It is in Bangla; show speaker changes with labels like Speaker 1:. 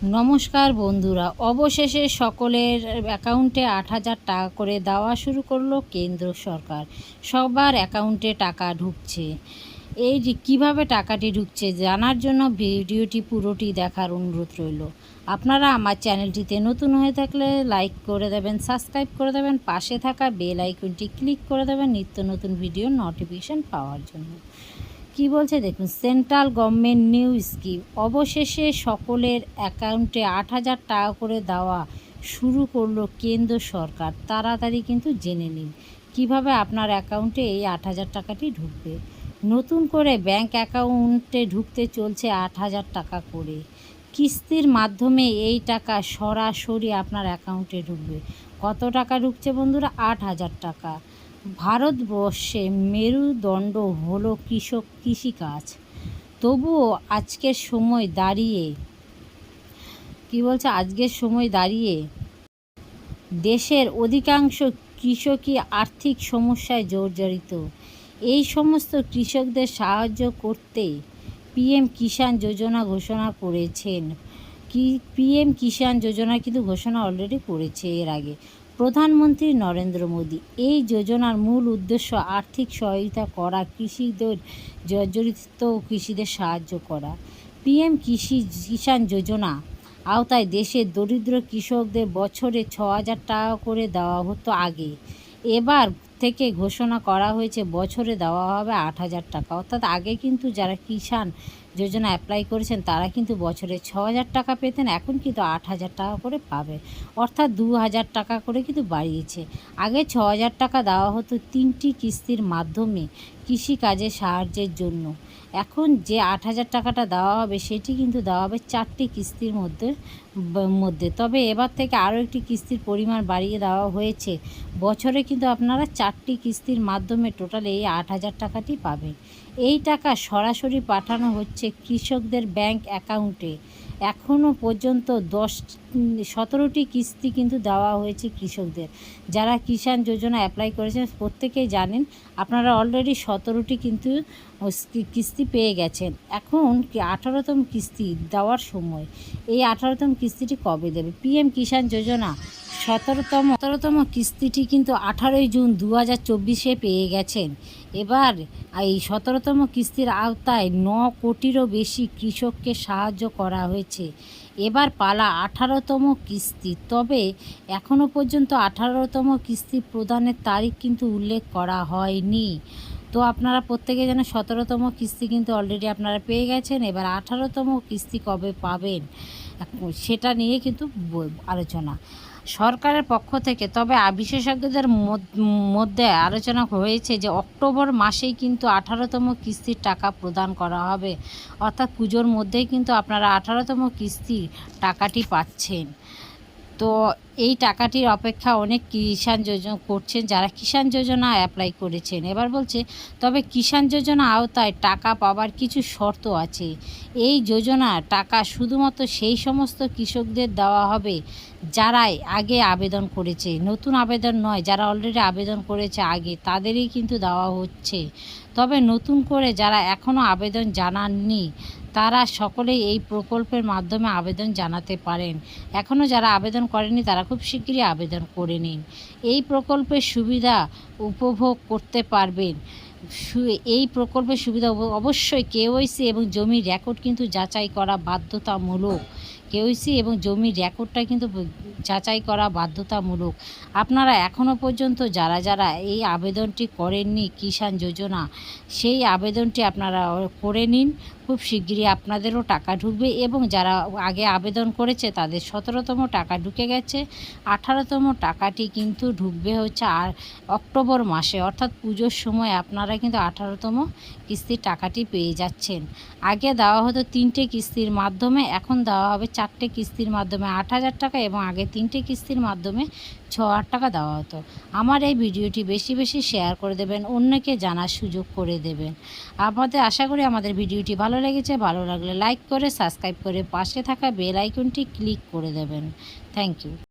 Speaker 1: নমস্কার বন্ধুরা, অবশেষে সকলের অ্যাকাউন্টে ৮,০০০ টাকা করে দেওয়া শুরু করলো কেন্দ্র সরকার। সবার অ্যাকাউন্টে টাকা ঢুকছে। এই যে কীভাবে টাকাটি ঢুকছে জানার জন্য ভিডিওটি পুরোটি দেখার অনুরোধ রইল। আপনারা আমার চ্যানেলটিতে নতুন হয়ে থাকলে লাইক করে দেবেন, সাবস্ক্রাইব করে দেবেন, পাশে থাকা বেল আইকনটি ক্লিক করে দেবেন নিত্য নতুন ভিডিওর নোটিফিকেশন পাওয়ার জন্য। কি বলছে দেখুন, সেন্ট্রাল গভর্নমেন্ট নিউ স্কিম, অবশেষে সকলের অ্যাকাউন্টে ৮,০০০ টাকা করে দেওয়া শুরু করলো কেন্দ্র সরকার। তাড়াতাড়ি কিন্তু জেনে নিন কিভাবে আপনার অ্যাকাউন্টে এই ৮,০০০ টাকাটি ঢুকবে। নতুন করে ব্যাংক অ্যাকাউন্টে ঢুকতে চলছে ৮,০০০ টাকা করে। কিস্তির মাধ্যমে এই টাকা সরাসরি আপনার অ্যাকাউন্টে ঢুকবে। কত টাকা ঢুকছে বন্ধুরা? ৮,০০০ টাকা। ভারতবর্ষে মেরুদণ্ড হলো কৃষিকাজ। তবুও আজকের সময় দাঁড়িয়ে দেশের অধিকাংশ কৃষকই আর্থিক সমস্যায় জর্জরিত। এই সমস্ত কৃষকদের সাহায্য করতে পিএম কিষাণ যোজনা ঘোষণা করেছেন। পিএম কিষাণ যোজনা কিন্তু ঘোষণা অলরেডি করেছে এর আগে প্রধানমন্ত্রী নরেন্দ্র মোদী। এই যোজনার মূল উদ্দেশ্য আর্থিক সহায়তা করা, কৃষিদের জর্জরিত কৃষিদের সাহায্য করা। পিএম কিষাণ যোজনা আওতায় দেশের দরিদ্র কৃষকদের বছরে ৬,০০০ টাকা করে দেওয়া হতো আগে। এবার থেকে ঘোষণা করা হয়েছে বছরে দেওয়া হবে ৮,০০০ টাকা। অর্থাৎ আগে কিন্তু যারা কিষাণ যোজনা অ্যাপ্লাই করেছেন তারা কিন্তু বছরে ৬,০০০ টাকা পেতেন, এখন কিন্তু ৮,০০০ টাকা করে পাবে। অর্থাৎ ২,০০০ টাকা করে কিন্তু বাড়িয়েছে। আগে ৬,০০০ টাকা দেওয়া হতো ৩টি কিস্তির মাধ্যমে কৃষিকাজে সাহায্যের জন্য। এখন যে ৮,০০০ টাকাটা দেওয়া হবে সেটি কিন্তু দেওয়া হবে ৪টি কিস্তির মধ্যে। তবে এবার থেকে আরও একটি কিস্তির পরিমাণ বাড়িয়ে দেওয়া হয়েছে। বছরে কিন্তু আপনারা 4টি কিস্তির মাধ্যমে টোটাল এই ৮,০০০ টাকাটি পাবেন। এই টাকা সরাসরি পাঠানো হচ্ছে কৃষকদের ব্যাংক অ্যাকাউন্টে। এখনও পর্যন্ত 17টি কিস্তি কিন্তু দেওয়া হয়েছে কৃষকদের। যারা কিষাণ যোজনা অ্যাপ্লাই করেছেন প্রত্যেকেই জানেন, আপনারা অলরেডি 17টি কিন্তু কিস্তি পেয়ে গেছেন। এখন 18তম কিস্তি দেওয়ার সময়। এই 18তম কিস্তিটি কবে দেবে? পিএম কিষাণ যোজনা 17তম কিস্তিটি কিন্তু 18ই জুন 2024 পেয়ে গেছেন। এবার এই 17তম কিস্তির আওতায় 9 কোটিরও বেশি কৃষককে সাহায্য করা হয়েছে। এবার পালা 18তম কিস্তি। তবে এখনও পর্যন্ত 18তম কিস্তি প্রদানের তারিখ কিন্তু উল্লেখ করা হয়নি। তো আপনারা প্রত্যেকে যেন 17তম কিস্তি কিন্তু অলরেডি আপনারা পেয়ে গেছেন। এবার 18তম কিস্তি কবে পাবেন সেটা নিয়ে কিন্তু আলোচনা সরকারের পক্ষ থেকে। তবে বিশেষজ্ঞদের মধ্যে আলোচনা হয়েছে যে অক্টোবর মাসেই কিন্তু 18তম কিস্তির টাকা প্রদান করা হবে। অর্থাৎ পুজোর মধ্যেই কিন্তু আপনারা 18তম কিস্তির টাকাটি পাচ্ছেন। তো এই টাকাটির অপেক্ষা অনেক কিষাণ যোজনা করছেন, যারা কিষাণ যোজনা অ্যাপ্লাই করেছেন। এবার বলছে, তবে কিষাণ যোজনা আওতায় টাকা পাবার কিছু শর্ত আছে। এই যোজনার টাকা শুধুমাত্র সেই সমস্ত কৃষকদের দেওয়া হবে যারা আগে আবেদন করেছে, নতুন আবেদন নয়। যারা অলরেডি আবেদন করেছে আগে তাদেরই কিন্তু দেওয়া হচ্ছে। তবে নতুন করে যারা এখনও আবেদন জানাননি তারা সকলেই এই প্রকল্পের মাধ্যমে আবেদন জানাতে পারেন। এখনও যারা আবেদন করেনি তারা খুব শিগগিরই আবেদন করে নিন। এই প্রকল্পের সুবিধা উপভোগ করতে পারবেন। এই প্রকল্পের সুবিধা অবশ্যই কেওয়াইসি এবং জমির রেকর্ড কিন্তু যাচাই করা বাধ্যতামূলক। কেওয়াইসি এবং জমির রেকর্ডটা কিন্তু যাচাই করা বাধ্যতামূলক। আপনারা এখনও পর্যন্ত যারা এই আবেদনটি করেননি কিষাণ যোজনা, সেই আবেদনটি আপনারা করে নিন। খুব শিগগিরই আপনাদেরও টাকা ঢুকবে। এবং যারা আগে আবেদন করেছে তাদের 17তম টাকা ঢুকে গেছে। 18তম টাকাটি কিন্তু ঢুকবে হচ্ছে অক্টোবর মাসে, অর্থাৎ পুজোর সময় আপনারা কিন্তু 18তম কিস্তির টাকাটি পেয়ে যাচ্ছেন। আগে দেওয়া হতো 3টে কিস্তির মাধ্যমে, এখন দেওয়া হবে 4টে কিস্তির মাধ্যমে 8,000 টাকা, এবং আগে 3টে কিস্তির মাধ্যমে 6,000 টাকা দেওয়া হতো। আমার এই ভিডিওটি বেশি বেশি শেয়ার করে দেবেন, অন্যকে জানার সুযোগ করে দেবেন। আশা করি আমাদের ভিডিওটি ভালো লেগেছে। ভালো লাগলে লাইক করে, সাবস্ক্রাইব করে পাশে থাকা বেল আইকনটি ক্লিক করে দেবেন। Thank you.